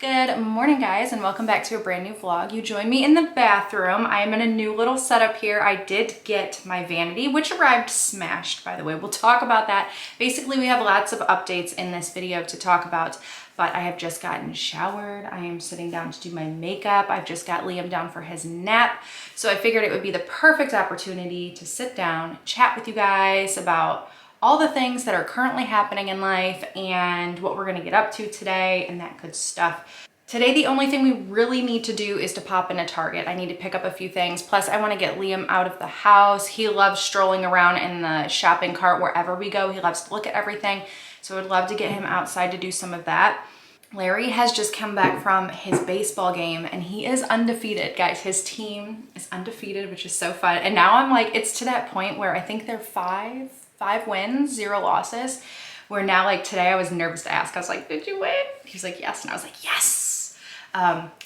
Good morning, guys, and welcome back to a brand new vlog. You joined me in the bathroom. I am in a new little setup here. I did get my vanity, which arrived smashed, by the way. We'll talk about that. Basically, we have lots of updates in this video to talk about, but I have just gotten showered. I am sitting down to do my makeup. I've just got Liam down for his nap. So I figured it would be the perfect opportunity to sit down, chat with you guys about all the things that are currently happening in life and what we're gonna get up to today and that good stuff. Today, the only thing we really need to do is to pop into Target. I need to pick up a few things. Plus, I wanna get Liam out of the house. He loves strolling around in the shopping cart wherever we go. He loves to look at everything. So I would love to get him outside to do some of that. Larry has just come back from his baseball game and he is undefeated, guys. His team is undefeated, which is so fun. And now I'm like, it's to that point where I think they're five wins, 0 losses, where now, like today I was nervous to ask. I was like, did you win? He's like, yes. And I was like, yes.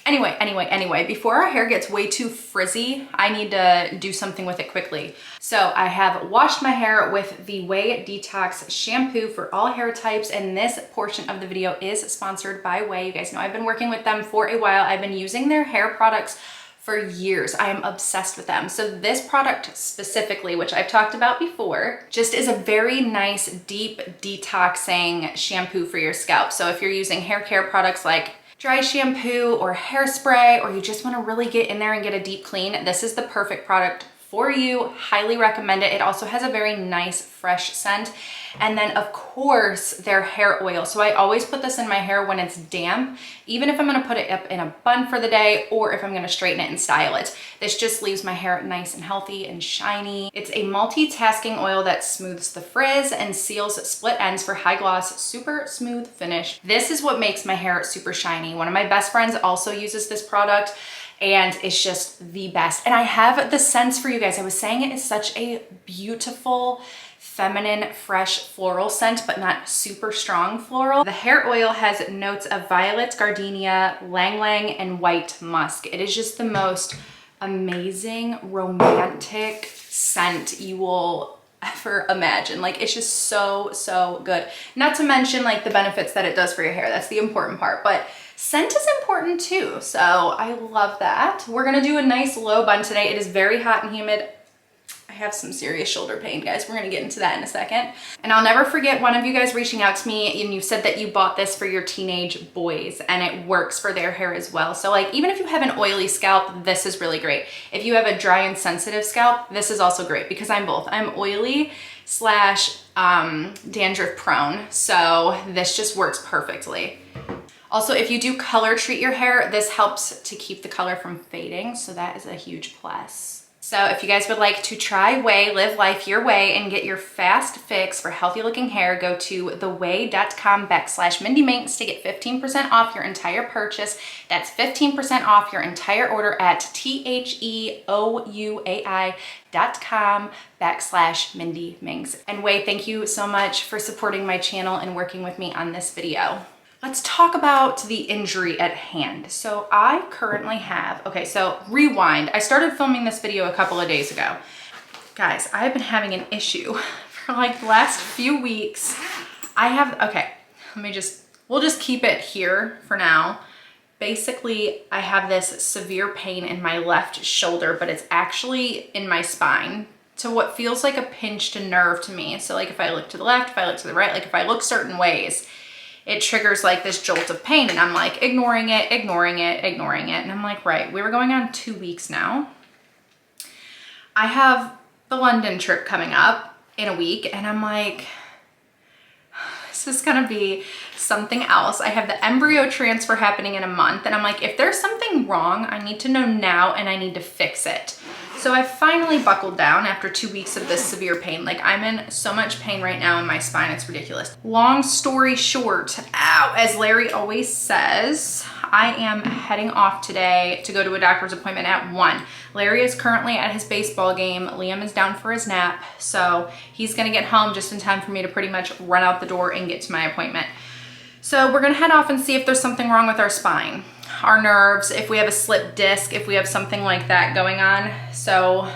Anyway, before our hair gets way too frizzy, I need to do something with it quickly. So I have washed my hair with the Way Detox shampoo for all hair types. And this portion of the video is sponsored by Way. You guys know I've been working with them for a while. I've been using their hair products for years. I am obsessed with them. So this product specifically, which I've talked about before, just is a very nice, deep detoxing shampoo for your scalp. So if you're using hair care products like dry shampoo or hairspray, or you just wanna really get in there and get a deep clean, this is the perfect product for you. Highly recommend it. It also has a very nice fresh scent. And then of course their hair oil. So I always put this in my hair when it's damp, even if I'm gonna put it up in a bun for the day or if I'm gonna straighten it and style it. This just leaves my hair nice and healthy and shiny. It's a multitasking oil that smooths the frizz and seals split ends for high gloss, super smooth finish. This is what makes my hair super shiny. One of my best friends also uses this product and it's just the best. And I have the scents for you guys. I was saying it is such a beautiful, feminine, fresh floral scent, but not super strong floral. The hair oil has notes of violet, gardenia, lang lang, and white musk. It is just the most amazing, romantic scent you will ever imagine. Like, it's just so good. Not to mention like the benefits that it does for your hair. That's the important part, but scent is important too. So I love that. We're gonna do a nice low bun today. It is very hot and humid. I have some serious shoulder pain, guys. We're gonna get into that in a second. And I'll never forget one of you guys reaching out to me and you said that you bought this for your teenage boys and it works for their hair as well. So like, even if you have an oily scalp, this is really great. If you have a dry and sensitive scalp, this is also great because I'm both. I'm oily slash dandruff prone. So this just works perfectly. Also, if you do color treat your hair, this helps to keep the color from fading. So that is a huge plus. So if you guys would like to try Way, live life your way, and get your fast fix for healthy looking hair, go to theway.com/Mindy Minx to get 15% off your entire purchase. That's 15% off your entire order at THEOUAI.com/Mindy Minx. And Way, thank you so much for supporting my channel and working with me on this video. Let's talk about the injury at hand. So I currently have, okay, so rewind. I started filming this video a couple of days ago. Guys, I've been having an issue for like the last few weeks. Okay, we'll just keep it here for now. Basically, I have this severe pain in my left shoulder, but it's actually in my spine to what feels like a pinched nerve to me. So like if I look to the left, if I look to the right, like if I look certain ways, it triggers like this jolt of pain and I'm like ignoring it. And I'm like, right, we were going on 2 weeks now. I have the London trip coming up in a week and I'm like, this is gonna be something else. I have the embryo transfer happening in a month and I'm like, if there's something wrong, I need to know now and I need to fix it. So I finally buckled down after 2 weeks of this severe pain. Like I'm in so much pain right now in my spine, it's ridiculous. Long story short, ow, as Larry always says, I am heading off today to go to a doctor's appointment at 1. Larry is currently at his baseball game. Liam is down for his nap. So he's gonna get home just in time for me to pretty much run out the door and get to my appointment. So we're gonna head off and see if there's something wrong with our spine, our nerves, if we have a slipped disc, if we have something like that going on. So,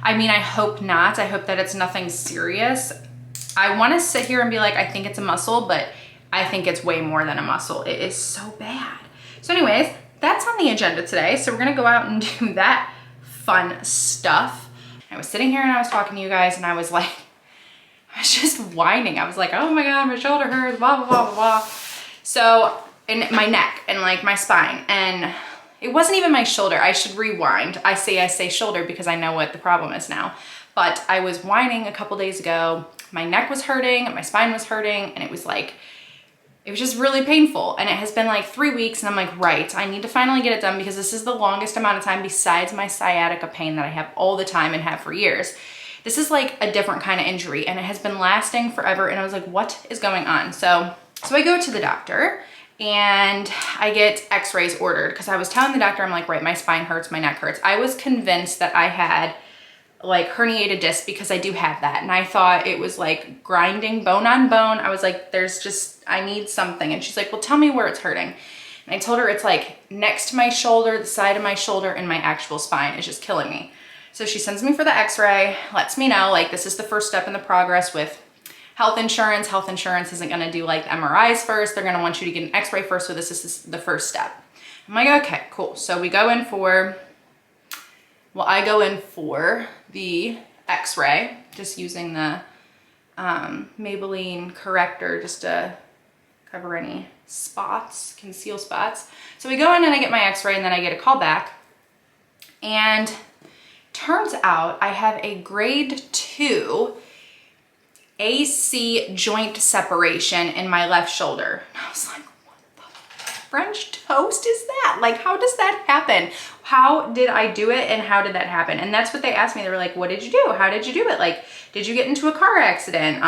I mean, I hope not. I hope that it's nothing serious. I wanna sit here and be like, I think it's a muscle, but I think it's way more than a muscle. It is so bad. So anyways, that's on the agenda today. So we're gonna go out and do that fun stuff. I was sitting here and I was talking to you guys and I was like, I was just whining. I was like, oh my God, my shoulder hurts, blah, blah, blah, blah, blah. So, and my neck and like my spine, and it wasn't even my shoulder. I should rewind. I say shoulder because I know what the problem is now. But I was whining a couple days ago. My neck was hurting, my spine was hurting, and it was just really painful. And it has been like 3 weeks and I'm like, right, I need to finally get it done because this is the longest amount of time besides my sciatica pain that I have all the time and have for years. This is like a different kind of injury and it has been lasting forever. And I was like, what is going on? So I go to the doctor and I get x-rays ordered because I was telling the doctor, I'm like, right, my spine hurts, my neck hurts. I was convinced that I had like herniated disc because I do have that. And I thought it was like grinding bone on bone. I was like, I need something. And she's like, well, tell me where it's hurting. And I told her it's like next to my shoulder, the side of my shoulder, and my actual spine is just killing me. So she sends me for the x-ray, lets me know like this is the first step in the progress with health insurance. Health insurance isn't gonna do like MRIs first. They're gonna want you to get an x-ray first. So this is the first step. I'm like, okay, cool. So I go in for the x-ray, just using the Maybelline corrector just to cover any spots, conceal spots. So we go in and I get my x-ray and then I get a call back. And turns out I have a grade 2 AC joint separation in my left shoulder. And I was like, what the French toast is that? Like, how does that happen? How did I do it and how did that happen? And that's what they asked me. They were like, what did you do? How did you do it? Like, did you get into a car accident?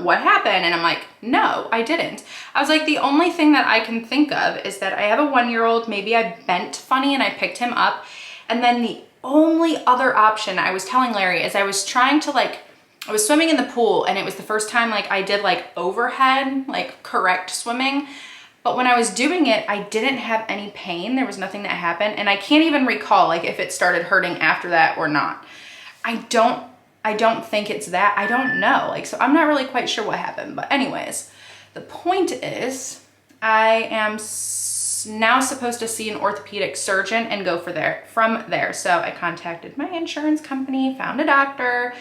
What happened? And I'm like, no, I didn't. I was like, the only thing that I can think of is that I have a 1-year-old. Maybe I bent funny and I picked him up. And then the only other option I was telling Larry is I was trying to I was swimming in the pool and it was the first time like I did like overhead, like correct swimming. But when I was doing it, I didn't have any pain. There was nothing that happened. And I can't even recall like if it started hurting after that or not. I don't think it's that. I don't know. Like, so I'm not really quite sure what happened. But anyways, the point is I am now supposed to see an orthopedic surgeon and go from there. So I contacted my insurance company, found a doctor,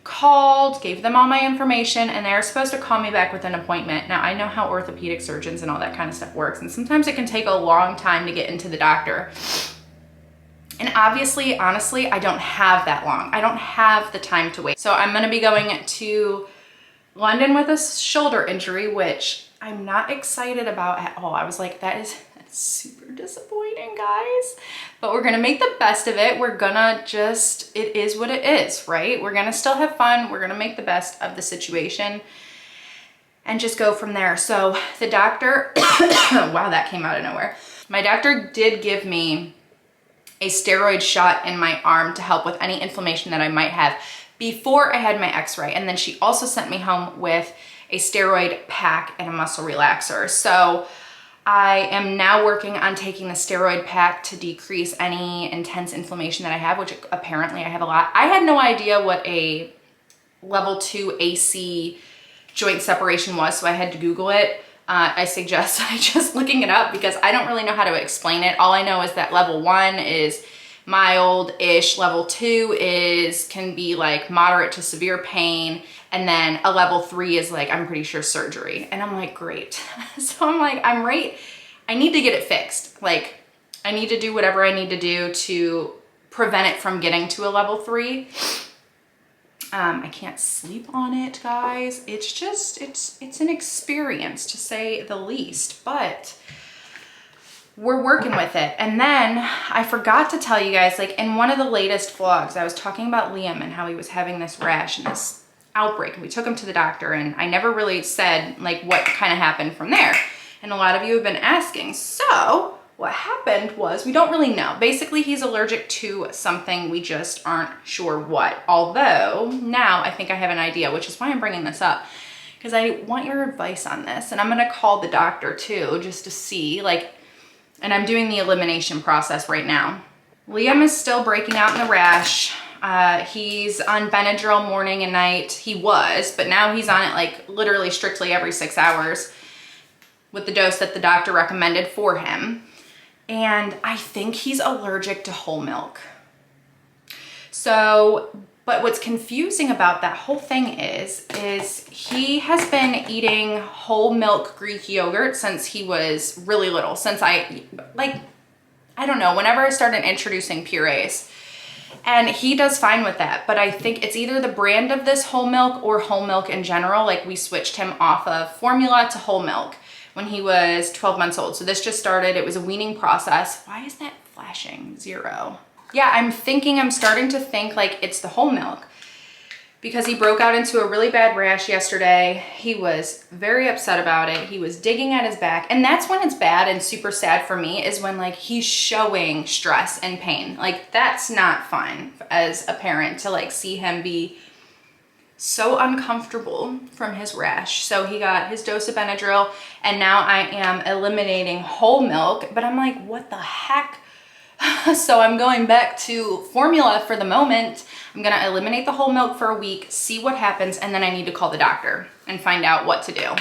called, gave them all my information, and they're supposed to call me back with an appointment. Now I know how orthopedic surgeons and all that kind of stuff works, and sometimes it can take a long time to get into the doctor. And obviously, honestly, I don't have that long. I don't have the time to wait. So I'm gonna be going to London with a shoulder injury, which I'm not excited about at all. I was like, that's super disappointing, guys. But we're gonna make the best of it. We're gonna it is what it is, right? We're gonna still have fun. We're gonna make the best of the situation and just go from there. So the doctor, wow, that came out of nowhere. My doctor did give me a steroid shot in my arm to help with any inflammation that I might have before I had my x-ray. And then she also sent me home with a steroid pack and a muscle relaxer. So I am now working on taking the steroid pack to decrease any intense inflammation that I have, which apparently I have a lot. I had no idea what a level 2 AC joint separation was, so I had to Google it. I suggest just looking it up because I don't really know how to explain it. All I know is that level 1 is mild-ish, level 2 can be like moderate to severe pain, and then a level 3 is like, I'm pretty sure surgery. And I'm like, great. So I'm like, I'm right. I need to get it fixed. Like, I need to do whatever I need to do to prevent it from getting to a level 3. I can't sleep on it, guys. It's just, it's an experience to say the least, but we're working with it. And then I forgot to tell you guys, like in one of the latest vlogs, I was talking about Liam and how he was having this rash and this outbreak. And we took him to the doctor and I never really said like what kind of happened from there. And a lot of you have been asking. So what happened was, we don't really know. Basically, he's allergic to something. We just aren't sure what. Although now I think I have an idea, which is why I'm bringing this up, because I want your advice on this. And I'm gonna call the doctor too, just to see, like, and I'm doing the elimination process right now. Liam is still breaking out in the rash. He's on Benadryl morning and night. He was, but now he's on it like literally strictly every 6 hours with the dose that the doctor recommended for him. and I think he's allergic to whole milk. So, but what's confusing about that whole thing is he has been eating whole milk Greek yogurt since he was really little, since I don't know, whenever I started introducing purees. And he does fine with that, but I think it's either the brand of this whole milk or whole milk in general. Like, we switched him off of formula to whole milk when he was 12 months old. So this just started, it was a weaning process. Why is that flashing 0? Yeah, I'm starting to think like it's the whole milk, because he broke out into a really bad rash yesterday. He was very upset about it. He was digging at his back. And that's when it's bad and super sad for me, is when like he's showing stress and pain. Like, that's not fun as a parent to like see him be so uncomfortable from his rash. So he got his dose of Benadryl, and now I am eliminating whole milk, but I'm like, what the heck? So I'm going back to formula for the moment. I'm gonna eliminate the whole milk for a week, see what happens, and then I need to call the doctor and find out what to do.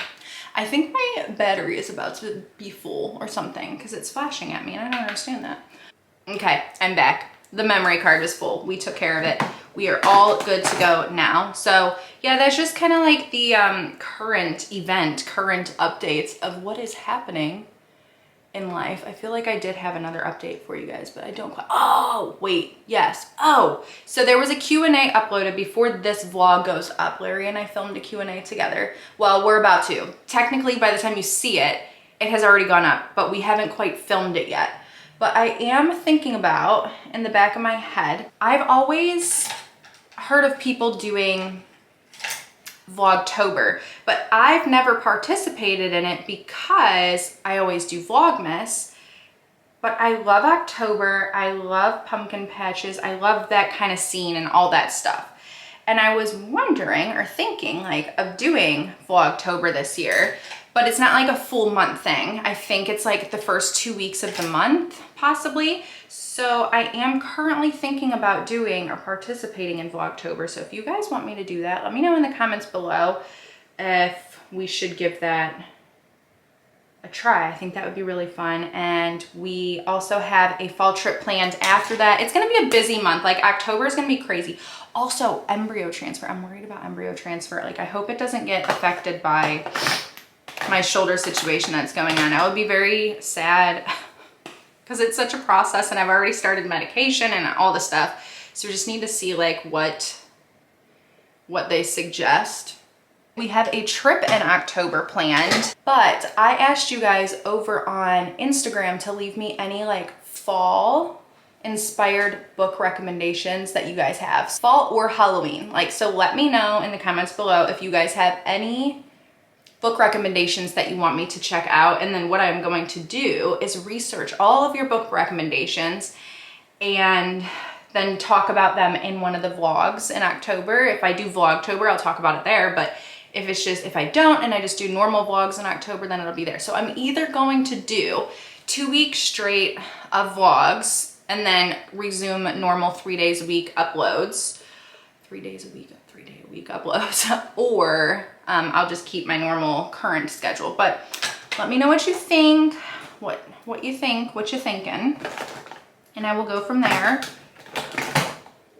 I think my battery is about to be full or something, because it's flashing at me and I don't understand that. Okay, I'm back. The memory card is full. We took care of it. We are all good to go now. So yeah, that's just kind of like the current updates of what is happening in life. I feel like I did have another update for you guys, but I don't quite. Oh, wait, yes. Oh, so there was a Q&A uploaded before this vlog goes up. Larry and I filmed a Q&A together. Well, we're about to. Technically, by the time you see it, it has already gone up, but we haven't quite filmed it yet. But I am thinking about, in the back of my head, I've always heard of people doing Vlogtober, but I've never participated in it because I always do Vlogmas. But I love October, I love pumpkin patches, I love that kind of scene and all that stuff. And I was wondering or thinking like of doing Vlogtober this year, but it's not like a full month thing. I think it's like the first 2 weeks of the month, possibly. So I am currently thinking about doing or participating in Vlogtober. So if you guys want me to do that, let me know in the comments below if we should give that a try. I think that would be really fun. And we also have a fall trip planned after that. It's gonna be a busy month. Like, October is gonna be crazy. Also, embryo transfer. I'm worried about embryo transfer. Like, I hope it doesn't get affected by my shoulder situation that's going on. I would be very sad because it's such a process, and I've already started medication and all the stuff. So we just need to see like what they suggest. We have a trip in October planned, but I asked you guys over on Instagram to leave me any like fall inspired book recommendations that you guys have, fall or Halloween. Like, so let me know in the comments below if you guys have any book recommendations that you want me to check out. And then what I'm going to do is research all of your book recommendations and then talk about them in one of the vlogs in October. If I do Vlogtober, I'll talk about it there. But if I don't and I just do normal vlogs in October, then it'll be there. So I'm either going to do 2 weeks straight of vlogs and then resume normal 3 days a week uploads, 3 days a week, 3 day a week uploads, or I'll just keep my normal current schedule. But let me know what you think, what you think, what you're thinking, and I will go from there.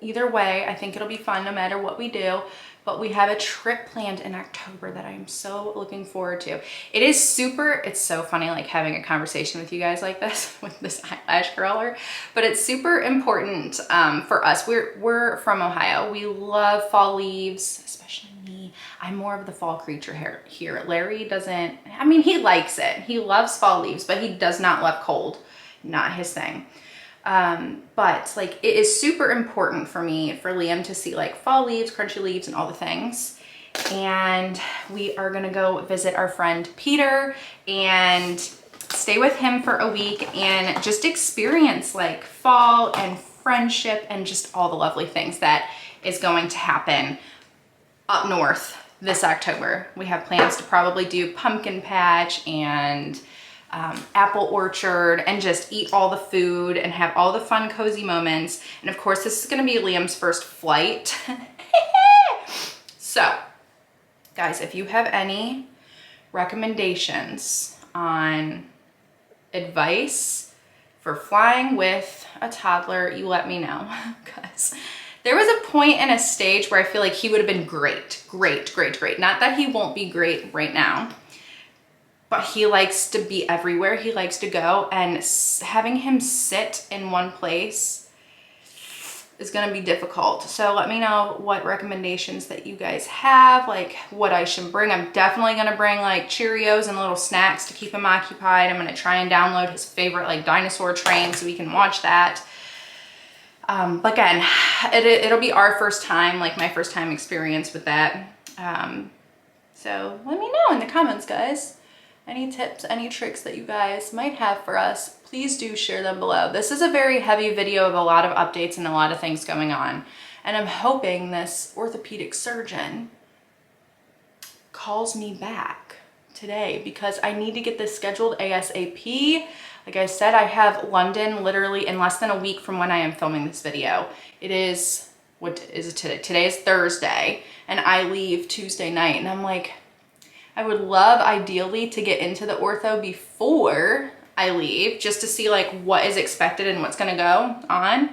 Either way, I think it'll be fun no matter what we do. But we have a trip planned in October that I'm so looking forward to. It's so funny like having a conversation with you guys like this with this eyelash curler, but it's super important for us. We're from Ohio. We love fall leaves, especially me. I'm more of the fall creature here. Larry doesn't, I mean, he likes it. He loves fall leaves, but he does not love cold. Not his thing. But like, it is super important for me, for Liam to see like fall leaves, crunchy leaves, and all the things. And we are gonna go visit our friend Peter and stay with him for a week and just experience like fall and friendship and just all the lovely things that is going to happen up north this October. We have plans to probably do pumpkin patch and apple orchard and just eat all the food and have all the fun, cozy moments. And of course, this is gonna be Liam's first flight. So, guys, if you have any recommendations on advice for flying with a toddler, you let me know. Because there was a point in a stage where I feel like he would have been great. Not that he won't be great right now, but he likes to be everywhere. He likes to go, and having him sit in one place is gonna be difficult. So let me know what recommendations that you guys have, like what I should bring. I'm definitely gonna bring like Cheerios and little snacks to keep him occupied. I'm gonna try and download his favorite like dinosaur train so we can watch that. But again, it'll be our first time, like my first time experience with that. So let me know in the comments, guys. Any tips, any tricks that you guys might have for us, please do share them below. This is a very heavy video of a lot of updates and a lot of things going on. And I'm hoping this orthopedic surgeon calls me back today because I need to get this scheduled ASAP. Like I said, I have London literally in less than a week from when I am filming this video. It is, what is it today? Today is Thursday, and I leave Tuesday night. And I'm like, I would love ideally to get into the ortho before I leave, just to see like what is expected and what's gonna go on.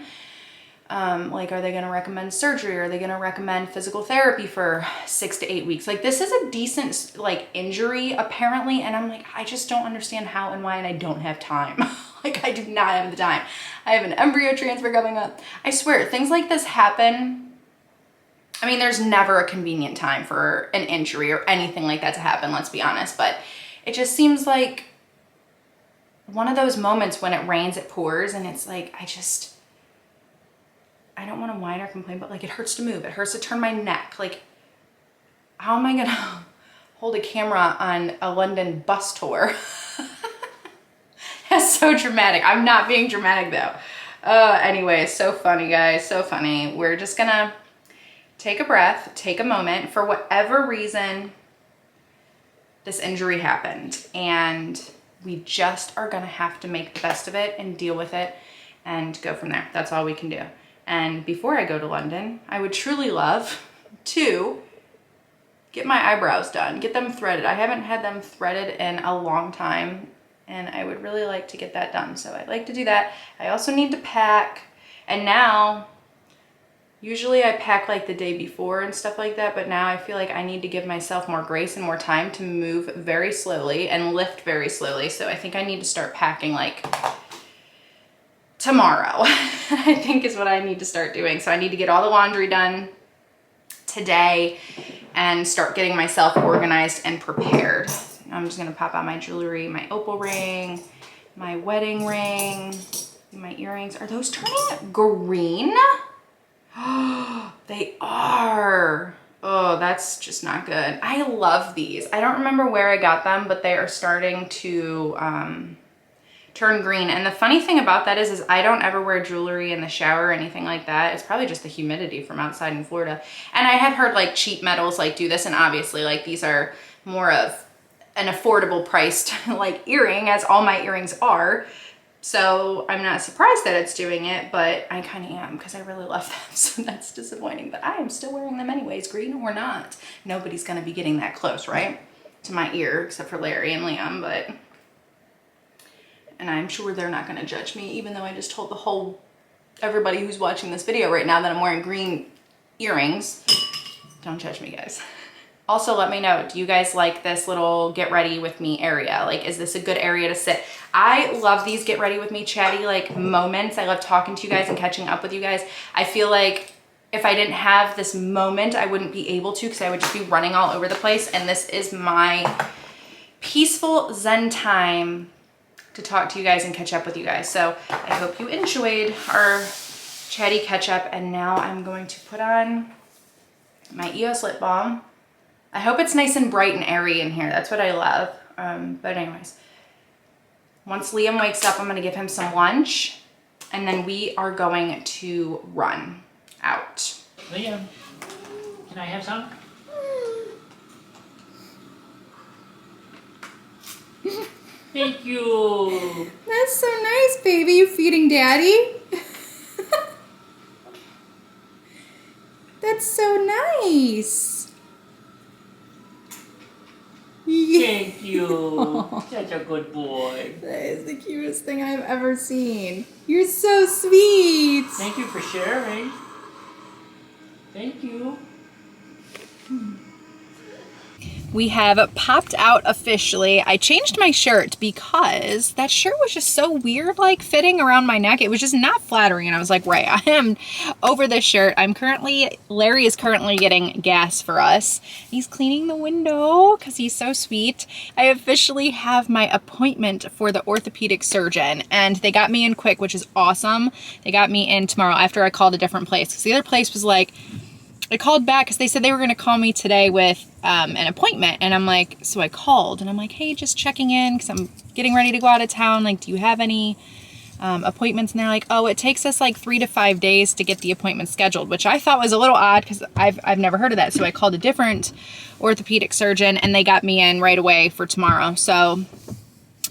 Like, are they gonna recommend surgery? Are they gonna recommend physical therapy for 6 to 8 weeks? Like, this is a decent like injury apparently, and I'm like, I just don't understand how and why, and I don't have time. Like, I do not have the time. I have an embryo transfer coming up. I swear, things like this happen. I mean, there's never a convenient time for an injury or anything like that to happen, let's be honest, but it just seems like one of those moments when it rains, it pours, and it's like, I don't want to whine or complain, but like, it hurts to move. It hurts to turn my neck. Like, how am I gonna hold a camera on a London bus tour? That's so dramatic. I'm not being dramatic though. Anyway, so funny, guys, so funny. We're just gonna take a breath, take a moment. For whatever reason, this injury happened, and we just are gonna have to make the best of it and deal with it and go from there. That's all we can do. And before I go to London, I would truly love to get my eyebrows done, get them threaded. I haven't had them threaded in a long time, and I would really like to get that done. So I'd like to do that. I also need to pack, and now, usually I pack like the day before and stuff like that, but now I feel like I need to give myself more grace and more time to move very slowly and lift very slowly. So I think I need to start packing like tomorrow, I think is what I need to start doing. So I need to get all the laundry done today and start getting myself organized and prepared. I'm just gonna pop out my jewelry, my opal ring, my wedding ring, my earrings. Are those turning green? They are. Oh, that's just not good. I love these. I don't remember where I got them, but they are starting to turn green. And the funny thing about that is I don't ever wear jewelry in the shower or anything like that. It's probably just the humidity from outside in Florida. And I have heard like cheap metals like do this, and obviously like these are more of an affordable priced like earring, as all my earrings are. So I'm not surprised that it's doing it, but I kind of am because I really love them. So that's disappointing, but I am still wearing them anyways, green or not. Nobody's going to be getting that close, right? To my ear, except for Larry and Liam, but, and I'm sure they're not going to judge me, even though I just told everybody who's watching this video right now that I'm wearing green earrings. Don't judge me, guys. Also, let me know, do you guys like this little get ready with me area? Like, is this a good area to sit? I love these get ready with me chatty like moments. I love talking to you guys and catching up with you guys. I feel like if I didn't have this moment, I wouldn't be able to, because I would just be running all over the place. And this is my peaceful Zen time to talk to you guys and catch up with you guys. So I hope you enjoyed our chatty catch up. And now I'm going to put on my EOS lip balm. I hope it's nice and bright and airy in here. That's what I love. But anyways, once Liam wakes up, I'm gonna give him some lunch, and then we are going to run out. Liam, can I have some? Thank you. That's so nice, baby. You feeding daddy? That's so nice. Thank you. Such a good boy. That is the cutest thing I've ever seen. You're so sweet. Thank you for sharing. Thank you. We have popped out officially. I changed my shirt because that shirt was just so weird, like fitting around my neck. It was just not flattering. And I was like, right, I am over this shirt. Larry is currently getting gas for us. He's cleaning the window because he's so sweet. I officially have my appointment for the orthopedic surgeon and they got me in quick, which is awesome. They got me in tomorrow after I called a different place because the other place was like, I called back because they said they were going to call me today with an appointment. And I'm like, so I called and I'm like, hey, just checking in because I'm getting ready to go out of town. Like, do you have any appointments? And they're like, oh, it takes us like 3 to 5 days to get the appointment scheduled, which I thought was a little odd because I've never heard of that. So I called a different orthopedic surgeon and they got me in right away for tomorrow. So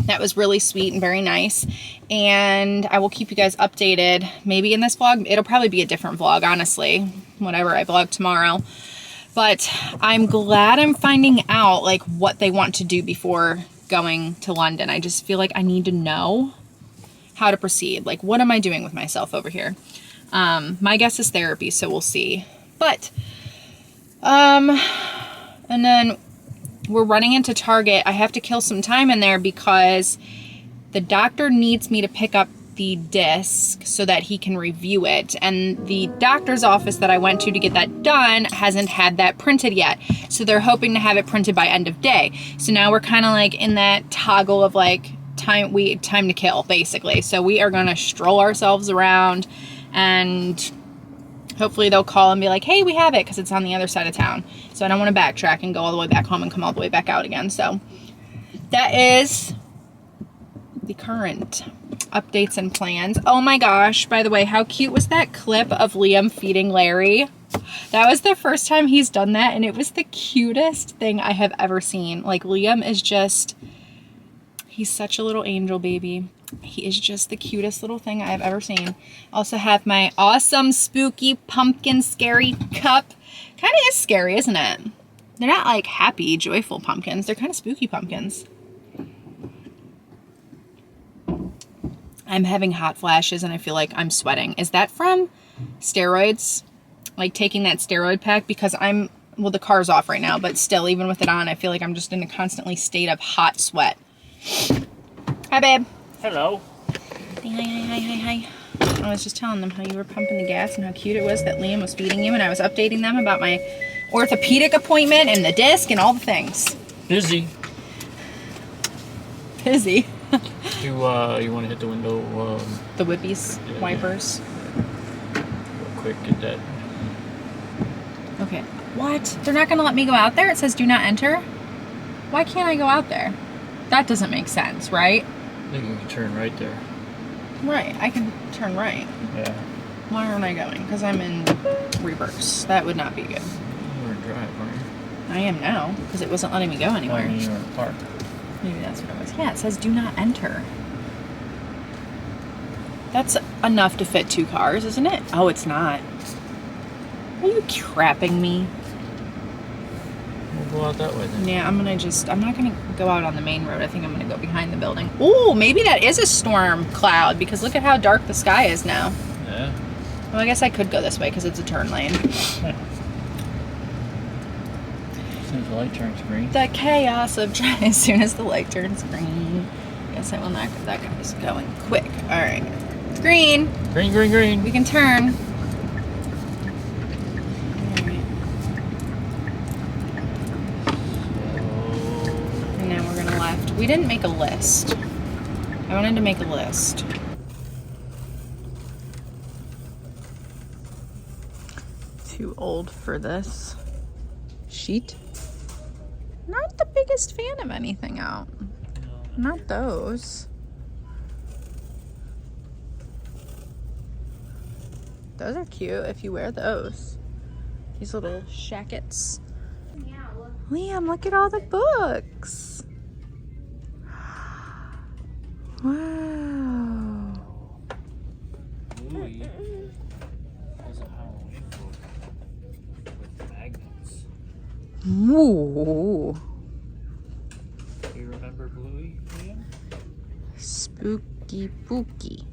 that was really sweet and very nice. And I will keep you guys updated. Maybe in this vlog, it'll probably be a different vlog, honestly, whatever I vlog tomorrow. But I'm glad I'm finding out like what they want to do before going to London. I just feel like I need to know how to proceed. Like, what am I doing with myself over here? My guess is therapy, so we'll see. But, and then we're running into Target. I have to kill some time in there because the doctor needs me to pick up the disc so that he can review it. And the doctor's office that I went to get that done hasn't had that printed yet. So they're hoping to have it printed by end of day. So now we're kind of like in that toggle of like time to kill, basically. So we are going to stroll ourselves around and hopefully they'll call and be like, hey, we have it, because it's on the other side of town. So I don't want to backtrack and go all the way back home and come all the way back out again. So that is the current updates and plans. Oh my gosh, by the way, how cute was that clip of Liam feeding Larry? That was the first time he's done that, and it was the cutest thing I have ever seen. Like, Liam is just, he's such a little angel baby. He is just the cutest little thing I have ever seen. Also have my awesome spooky pumpkin scary cup. Kind of is scary, isn't it? They're not like happy, joyful pumpkins. They're kind of spooky pumpkins. I'm having hot flashes and I feel like I'm sweating. Is that from steroids? Like taking that steroid pack? Because well, the car's off right now, but still, even with it on, I feel like I'm just in a constantly state of hot sweat. Hi, babe. Hello. Hi. I was just telling them how you were pumping the gas and how cute it was that Liam was feeding you, and I was updating them about my orthopedic appointment and the disc and all the things. Busy. Busy. You want to hit the window? The whippies, yeah, wipers. Real quick, get that. Okay. What? They're not going to let me go out there? It says do not enter? Why can't I go out there? That doesn't make sense, right? I think you can turn right there. Right, I can turn right. Yeah. Why aren't I going? Because I'm in reverse. That would not be good. You were in drive, aren't you? I am now, because it wasn't letting me go anywhere. I mean, you were in park. Maybe that's what it was. Yeah, it says do not enter. That's enough to fit 2 cars, isn't it? Oh, it's not. Are you crapping me? We'll go out that way then. Yeah, I'm not gonna go out on the main road. I think I'm gonna go behind the building. Ooh, maybe that is a storm cloud, because look at how dark the sky is now. Yeah. Well, I guess I could go this way because it's a turn lane. As soon as the light turns green. The chaos of driving. As soon as the light turns green. Guess I will not. That guy's going quick. All right. It's green. Green. We can turn. And now we're gonna left. We didn't make a list. I wanted to make a list. Too old for this sheet. Not the biggest fan of anything out. Not those. Those are cute if you wear those. These little shackets. Liam, look at all the books. Wow. Louis has a Halloween book with magnets. Ooh. Spooky, spooky.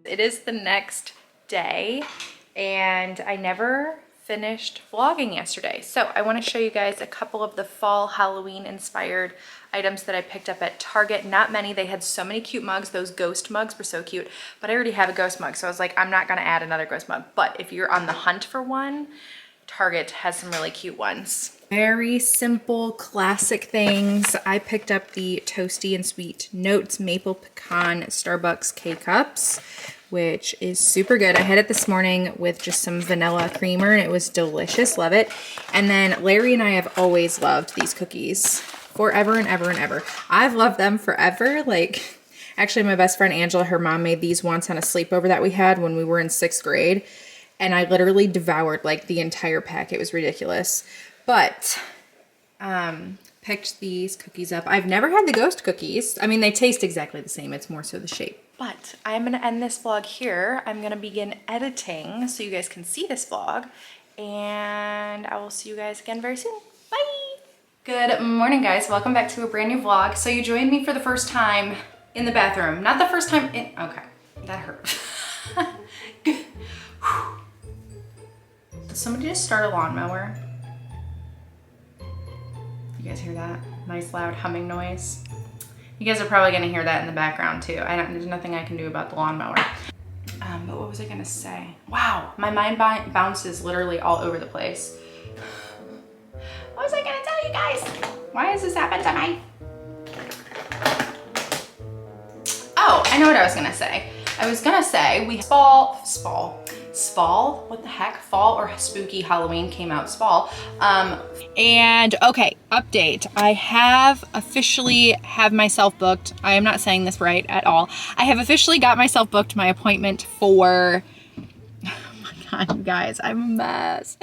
It is the next day and I never finished vlogging yesterday. So I want to show you guys a couple of the fall Halloween inspired items that I picked up at Target. Not many. They had so many cute mugs. Those ghost mugs were so cute, but I already have a ghost mug. So I was like, I'm not going to add another ghost mug. But if you're on the hunt for one, Target has some really cute ones. Very simple, classic things. I picked up the Toasty and Sweet Notes Maple Pecan Starbucks K-Cups, which is super good. I had it this morning with just some vanilla creamer and it was delicious, love it. And then Larry and I have always loved these cookies forever and ever and ever. I've loved them forever. Like, actually my best friend Angela, her mom made these once on a sleepover that we had when we were in 6th grade. And I literally devoured like the entire pack. It was ridiculous. But picked these cookies up. I've never had the ghost cookies. I mean, they taste exactly the same. It's more so the shape. But I'm gonna end this vlog here. I'm gonna begin editing so you guys can see this vlog. And I will see you guys again very soon. Bye! Good morning, guys. Welcome back to a brand new vlog. So you joined me for the first time in the bathroom. Not the first time in, okay, that hurt. Good. Did somebody just start a lawnmower? You guys hear that? Nice loud humming noise. You guys are probably gonna hear that in the background too. There's nothing I can do about the lawnmower. But what was I gonna say? Wow, my mind bounces literally all over the place. What was I gonna tell you guys? Why has this happened to me? Oh, I know what I was gonna say. I was gonna say we fall, what the heck? Fall or spooky Halloween came out fall. And okay, update. I have officially myself booked. I am not saying this right at all. I have officially got myself booked my appointment for, oh my God, you guys, I'm a mess.